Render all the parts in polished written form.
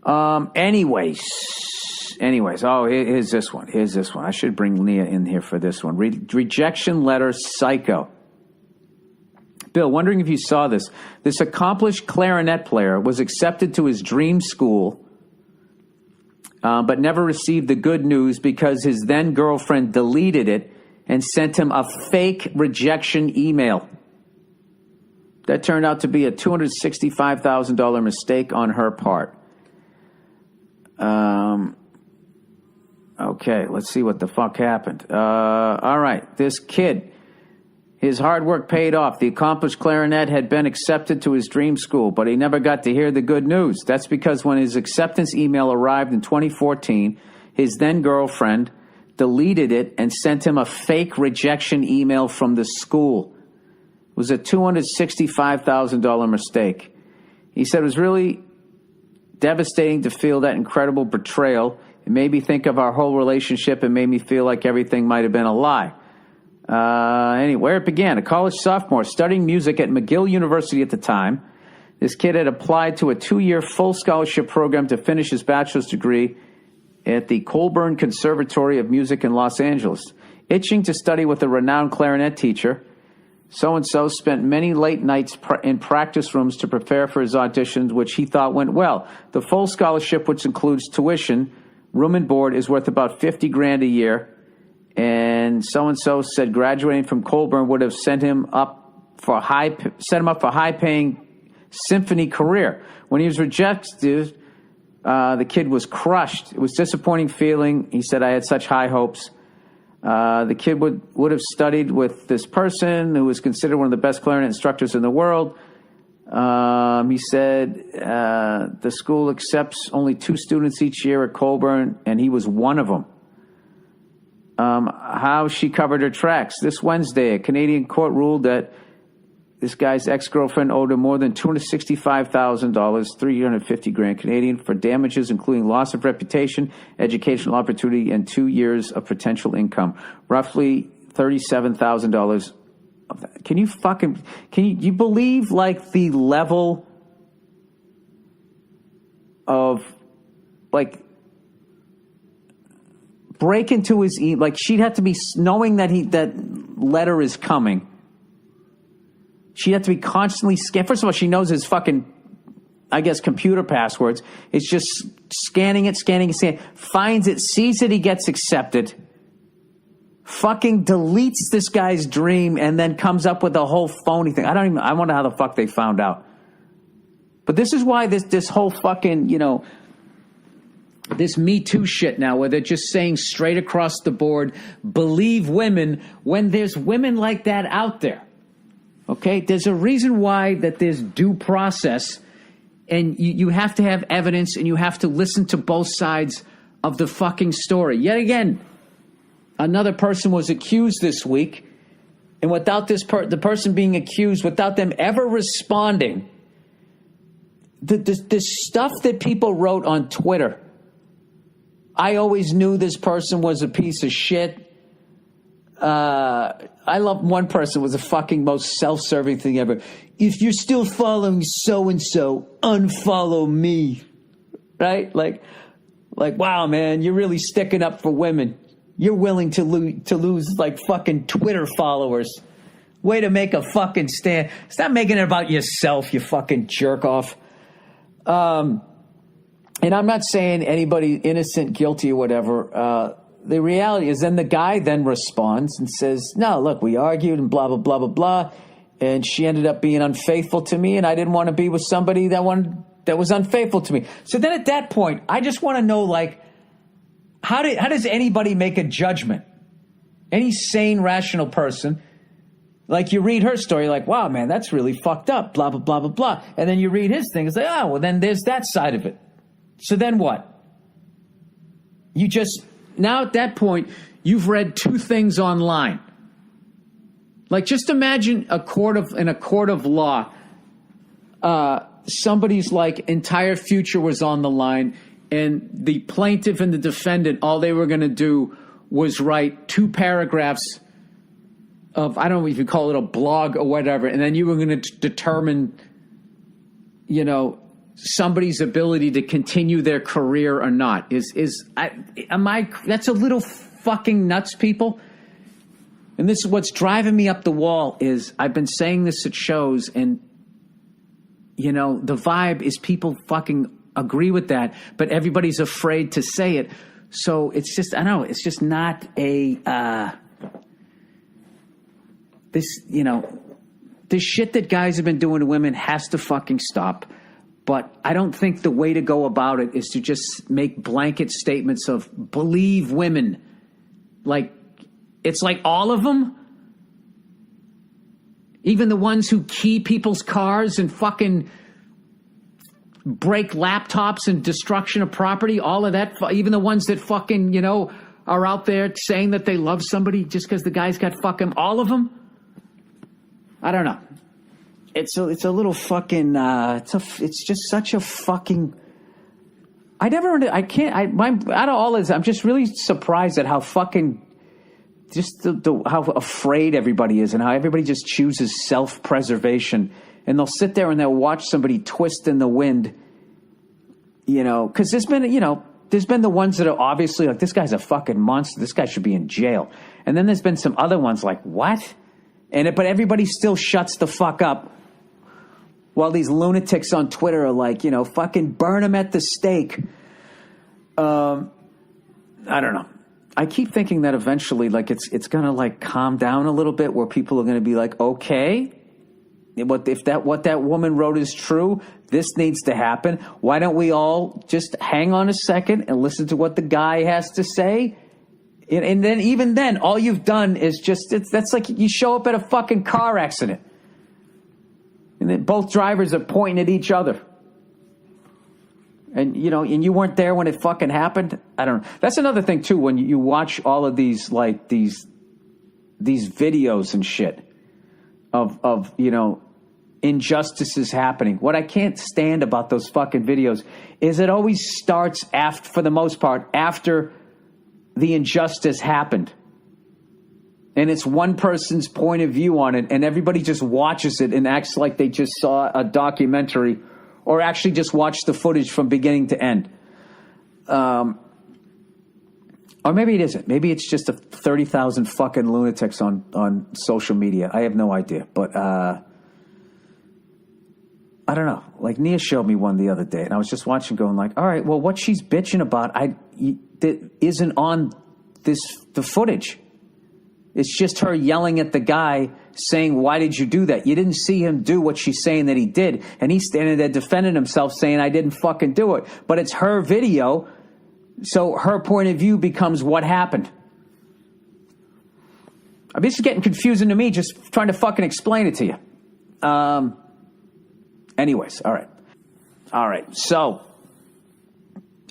Anyways. Oh, here's this one. I should bring Leah in here for this one. Rejection letter psycho. Bill, wondering if you saw this. This accomplished clarinet player was accepted to his dream school, but never received the good news because his then girlfriend deleted it and sent him a fake rejection email. That turned out to be a $265,000 mistake on her part. Okay, let's see what the fuck happened. All right, this kid, his hard work paid off. The accomplished clarinet had been accepted to his dream school, but he never got to hear the good news. That's because when his acceptance email arrived in 2014, his then girlfriend deleted it and sent him a fake rejection email from the school. It was a $265,000 mistake. He said it was really devastating to feel that incredible betrayal. It made me think of our whole relationship and made me feel like everything might have been a lie. Anyway, where it began, a college sophomore studying music at McGill University at the time. This kid had applied to a 2-year full scholarship program to finish his bachelor's degree at the Colburn Conservatory of Music in Los Angeles. Itching to study with a renowned clarinet teacher, so-and-so spent many late nights in practice rooms to prepare for his auditions, which he thought went well. The full scholarship, which includes tuition, room and board, is worth about $50,000 a year. And so-and-so said graduating from Colburn would have set him up for a high-paying symphony career. When he was rejected, the kid was crushed. It was a disappointing feeling. He said, I had such high hopes. The kid would have studied with this person who was considered one of the best clarinet instructors in the world. He said the school accepts only 2 students each year at Colburn, and he was one of them. How she covered her tracks. This Wednesday, a Canadian court ruled that this guy's ex-girlfriend owed him more than $265,000, $350,000 Canadian, for damages including loss of reputation, educational opportunity, and 2 years of potential income. Roughly $37,000 of that. Can you believe like the level of like break into his like she'd have to be knowing that that letter is coming. She'd have to be constantly First of all, she knows his fucking, I guess, computer passwords. It's just scanning it, finds it, sees that he gets accepted, fucking deletes this guy's dream, and then comes up with a whole phony thing. I wonder how the fuck they found out. But this is why this whole fucking, this Me Too shit now, where they're just saying straight across the board, believe women, when there's women like that out there. Okay? There's a reason why that there's due process, and you have to have evidence, and you have to listen to both sides of the fucking story. Yet again, another person was accused this week, and without the person being accused, without them ever responding, the stuff that people wrote on Twitter, I always knew this person was a piece of shit. I love one person was the fucking most self-serving thing ever. If you're still following so-and-so, unfollow me. Right? Like, wow, man, you're really sticking up for women. You're willing to lose like fucking Twitter followers. Way to make a fucking stand. Stop making it about yourself, you fucking jerk off. And I'm not saying anybody innocent, guilty, or whatever. The reality is then the guy then responds and says, no, look, we argued and blah, blah, blah, blah, blah. And she ended up being unfaithful to me, and I didn't want to be with somebody that was unfaithful to me. So then at that point, I just want to know, like, how does anybody make a judgment? Any sane, rational person, like you read her story, like, wow, man, that's really fucked up, blah, blah, blah, blah, blah. And then you read his thing, it's like, oh, well, then there's that side of it. So then what? Now at that point, you've read 2 things online. Like, just imagine in a court of law, somebody's like entire future was on the line, and the plaintiff and the defendant, all they were going to do was write 2 paragraphs of, I don't know if you call it a blog or whatever, and then you were going to determine, somebody's ability to continue their career or not. That's a little fucking nuts, people. And this is what's driving me up the wall is I've been saying this at shows, and the vibe is people fucking agree with that, but everybody's afraid to say it. So it's just, I don't know, it's just not this shit that guys have been doing to women has to fucking stop. But I don't think the way to go about it is to just make blanket statements of believe women. Like, it's like all of them. Even the ones who key people's cars and fucking break laptops and destruction of property, all of that. Even the ones that fucking, are out there saying that they love somebody just because the guy's got fucking, all of them. I don't know. It's a little fucking, it's just such a fucking, out of all this, I'm just really surprised at how fucking, just how afraid everybody is and how everybody just chooses self-preservation. And they'll sit there and they'll watch somebody twist in the wind, because there's been the ones that are obviously like, this guy's a fucking monster. This guy should be in jail. And then there's been some other ones like, what? But everybody still shuts the fuck up. While these lunatics on Twitter are like, fucking burn them at the stake. I don't know. I keep thinking that eventually, like, it's going to, like, calm down a little bit where people are going to be like, okay, what that woman wrote is true, this needs to happen. Why don't we all just hang on a second and listen to what the guy has to say? And then, even then, all you've done is that's like you show up at a fucking car accident. And then both drivers are pointing at each other. And, and you weren't there when it fucking happened. I don't know. That's another thing, too, when you watch all of these, like, these videos and shit of injustices happening. What I can't stand about those fucking videos is it always starts, for the most part, after the injustice happened. And it's one person's point of view on it, and everybody just watches it and acts like they just saw a documentary or actually just watched the footage from beginning to end. Or maybe it isn't. Maybe it's just 30,000 fucking lunatics on social media. I have no idea. But I don't know. Like, Nia showed me one the other day, and I was just watching going like, all right, well, what she's bitching about that isn't on the footage. It's just her yelling at the guy saying, why did you do that? You didn't see him do what she's saying that he did. And he's standing there defending himself saying, I didn't fucking do it. But it's her video, so her point of view becomes what happened. I mean, this is getting confusing to me just trying to fucking explain it to you. Anyways, all right. So,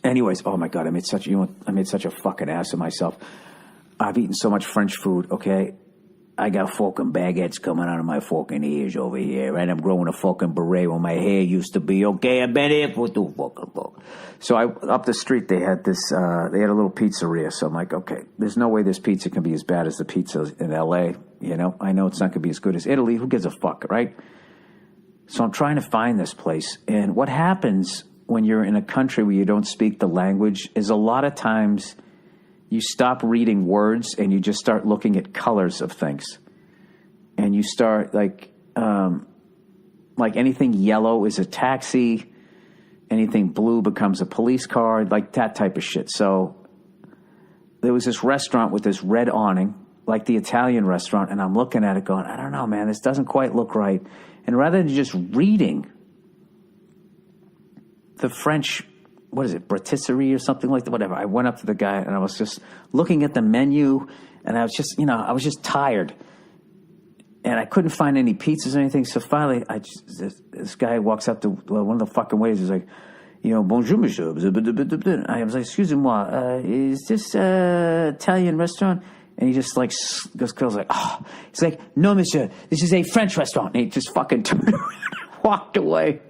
anyways, oh my God, I made such a fucking ass of myself. I've eaten so much French food, okay? I got fucking baguettes coming out of my fucking ears over here, and I'm growing a fucking beret where my hair used to be, okay? I've been here for too fucking long. So up the street, they had this, they had a little pizzeria. So I'm like, okay, there's no way this pizza can be as bad as the pizza in L.A., I know it's not going to be as good as Italy. Who gives a fuck, right? So I'm trying to find this place. And what happens when you're in a country where you don't speak the language is a lot of times you stop reading words and you just start looking at colors of things. And you start like anything yellow is a taxi, anything blue becomes a police car, like that type of shit. So there was this restaurant with this red awning, like the Italian restaurant, and I'm looking at it going, I don't know, man, this doesn't quite look right. And rather than just reading the French, what is it, bratisserie or something like that, whatever, I went up to the guy and I was just looking at the menu, and I was just, I was just tired. And I couldn't find any pizzas or anything. So finally, this guy walks up to one of the fucking waiters. He's like, bonjour, monsieur. I was like, excusez-moi, is this Italian restaurant? And he just like goes like, oh. He's like, no, monsieur, this is a French restaurant. And he just fucking turned around and walked away.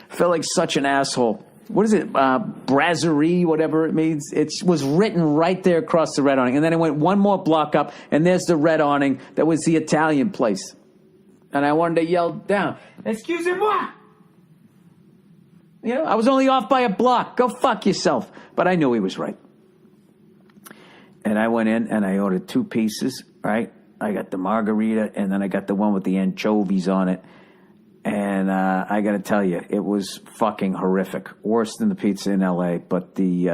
Felt like such an asshole. What is it? Brasserie, whatever it means. It was written right there across the red awning. And then I went one more block up, and there's the red awning. That was the Italian place. And I wanted to yell down, excusez-moi. You know, I was only off by a block. Go fuck yourself. But I knew he was right. And I went in and I ordered 2 pieces, right? I got the margarita and then I got the one with the anchovies on it. And I got to tell you, it was fucking horrific. Worse than the pizza in L.A., but the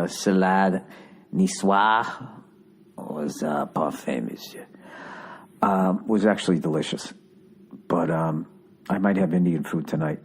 salade niçoise was parfait, monsieur. Was actually delicious. But I might have Indian food tonight.